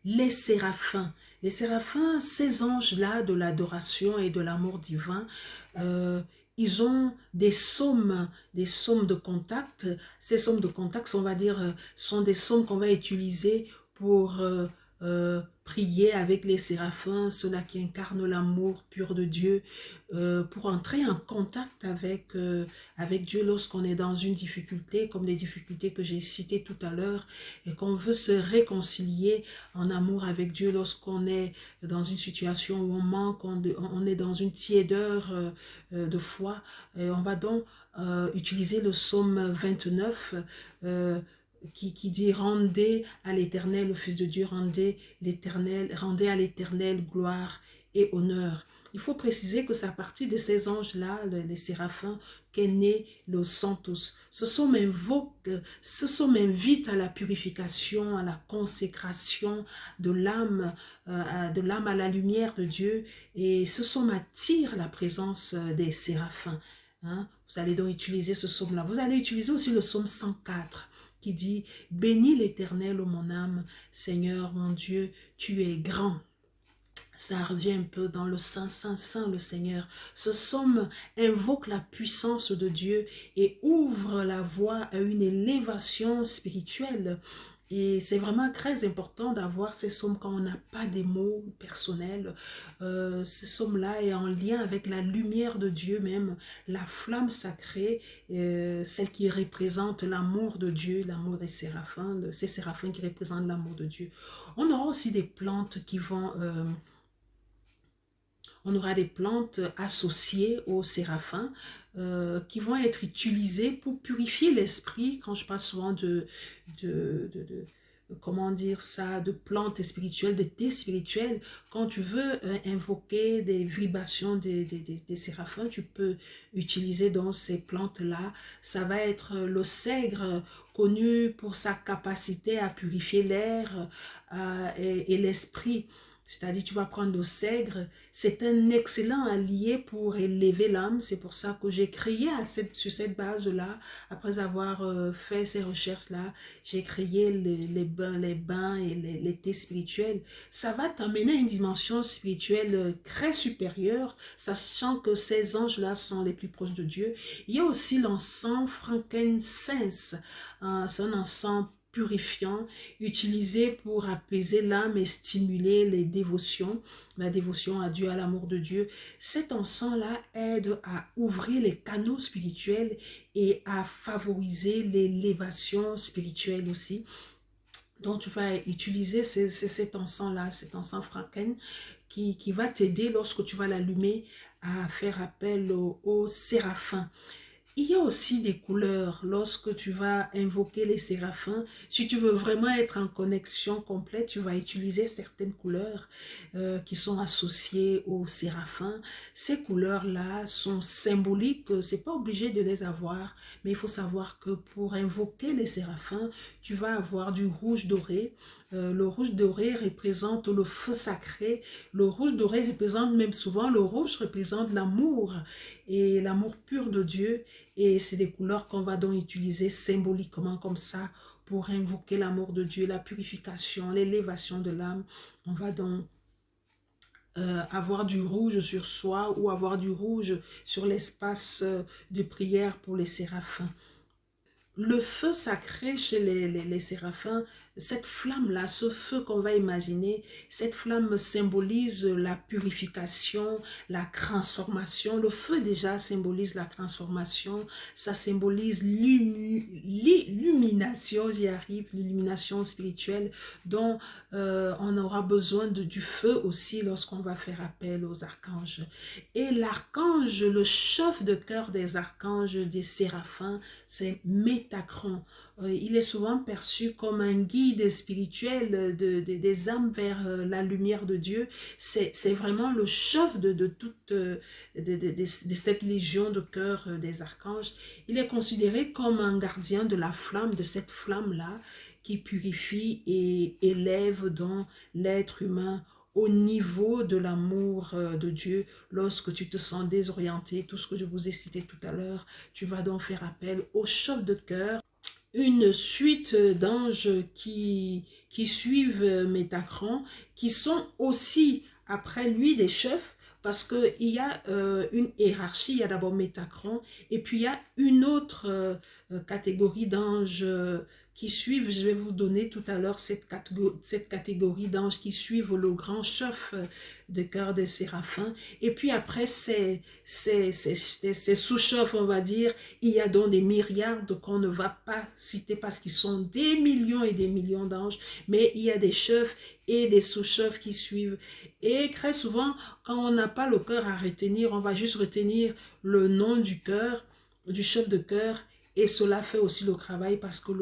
les séraphins. Les séraphins, ces anges-là de l'adoration et de l'amour divin, ils ont des psaumes de contact. Ces psaumes de contact, on va dire, sont des psaumes qu'on va utiliser pour prier avec les séraphins, ceux-là qui incarnent l'amour pur de Dieu, pour entrer en contact avec Dieu lorsqu'on est dans une difficulté, comme les difficultés que j'ai citées tout à l'heure, et qu'on veut se réconcilier en amour avec Dieu lorsqu'on est dans une situation où on manque, on est dans une tiédeur de foi. Et on va donc utiliser le psaume 29 qui dit rendez à l'Éternel, le Fils de Dieu, rendez à l'Éternel gloire et honneur. Il faut préciser que c'est à partir de ces anges-là, les séraphins, qu'est né le Santos. Ce psaume invite à la purification, à la consécration de l'âme à la lumière de Dieu, et ce psaume attire la présence des séraphins. Hein? Vous allez donc utiliser ce psaume-là. Vous allez utiliser aussi le psaume 104 qui dit « Bénis l'Éternel, ô mon âme, Seigneur mon Dieu, tu es grand ». Ça revient un peu dans le Saint, Saint, Saint, le Seigneur. Ce psaume invoque la puissance de Dieu et ouvre la voie à une élévation spirituelle. Et c'est vraiment très important d'avoir ces psaumes quand on n'a pas des mots personnels. Ce psaume-là est en lien avec la lumière de Dieu même, la flamme sacrée, celle qui représente l'amour de Dieu, l'amour des séraphins, ces séraphins qui représentent l'amour de Dieu. On aura aussi des plantes qui vont... on aura des plantes associées aux séraphins qui vont être utilisées pour purifier l'esprit. Quand je parle souvent comment dire ça, de plantes spirituelles, de thé spirituel, quand tu veux invoquer des vibrations des séraphins, tu peux utiliser donc ces plantes-là. Ça va être le sègre, connu pour sa capacité à purifier l'air et l'esprit. C'est-à-dire, tu vas prendre le sègre. C'est un excellent allié pour élever l'âme. C'est pour ça que j'ai créé sur cette base-là, après avoir fait ces recherches-là, j'ai créé les bains et les thés spirituels. Ça va t'amener à une dimension spirituelle très supérieure, sachant que ces anges-là sont les plus proches de Dieu. Il y a aussi l'encens frankincense. C'est un encens purifiant, utilisé pour apaiser l'âme et stimuler les dévotions, la dévotion à Dieu, à l'amour de Dieu. Cet encens-là aide à ouvrir les canaux spirituels et à favoriser l'élévation spirituelle aussi. Donc, tu vas utiliser cet encens-là, cet encens franken, qui va t'aider lorsque tu vas l'allumer à faire appel au séraphin. Il y a aussi des couleurs lorsque tu vas invoquer les séraphins. Si tu veux vraiment être en connexion complète, tu vas utiliser certaines couleurs qui sont associées aux séraphins. Ces couleurs-là sont symboliques, c'est pas obligé de les avoir, mais il faut savoir que pour invoquer les séraphins, tu vas avoir du rouge doré. Le rouge doré représente le feu sacré. Le rouge doré représente même souvent, le rouge représente l'amour et l'amour pur de Dieu. Et c'est des couleurs qu'on va donc utiliser symboliquement comme ça pour invoquer l'amour de Dieu, la purification, l'élévation de l'âme. On va donc avoir du rouge sur soi ou avoir du rouge sur l'espace de prière pour les séraphins. Le feu sacré chez les séraphins, cette flamme-là, ce feu qu'on va imaginer, cette flamme symbolise la purification, la transformation. Le feu déjà symbolise la transformation, ça symbolise l'illumination, j'y arrive, l'illumination spirituelle dont on aura besoin du feu aussi lorsqu'on va faire appel aux archanges. Et l'archange, le chef de cœur des archanges, des séraphins, c'est Métachron. Il est souvent perçu comme un guide spirituel des âmes vers la lumière de Dieu. C'est vraiment le chef de cette légion de cœur des archanges. Il est considéré comme un gardien de la flamme, de cette flamme-là, qui purifie et élève donc l'être humain au niveau de l'amour de Dieu. Lorsque tu te sens désorienté, tout ce que je vous ai cité tout à l'heure, tu vas donc faire appel au chef de cœur une suite d'anges qui suivent Métacran, qui sont aussi après lui des chefs, parce qu'il y a une hiérarchie, il y a d'abord Métacran, et puis il y a une autre catégorie d'anges qui suivent, je vais vous donner tout à l'heure cette catégorie d'anges qui suivent le grand chef de cœur des séraphins, et puis après ces sous-chefs, on va dire, il y a donc des myriades qu'on ne va pas citer parce qu'ils sont des millions et des millions d'anges, mais il y a des chefs et des sous-chefs qui suivent. Et très souvent, quand on n'a pas le cœur à retenir, on va juste retenir le nom du cœur, du chef de cœur, et cela fait aussi le travail parce que le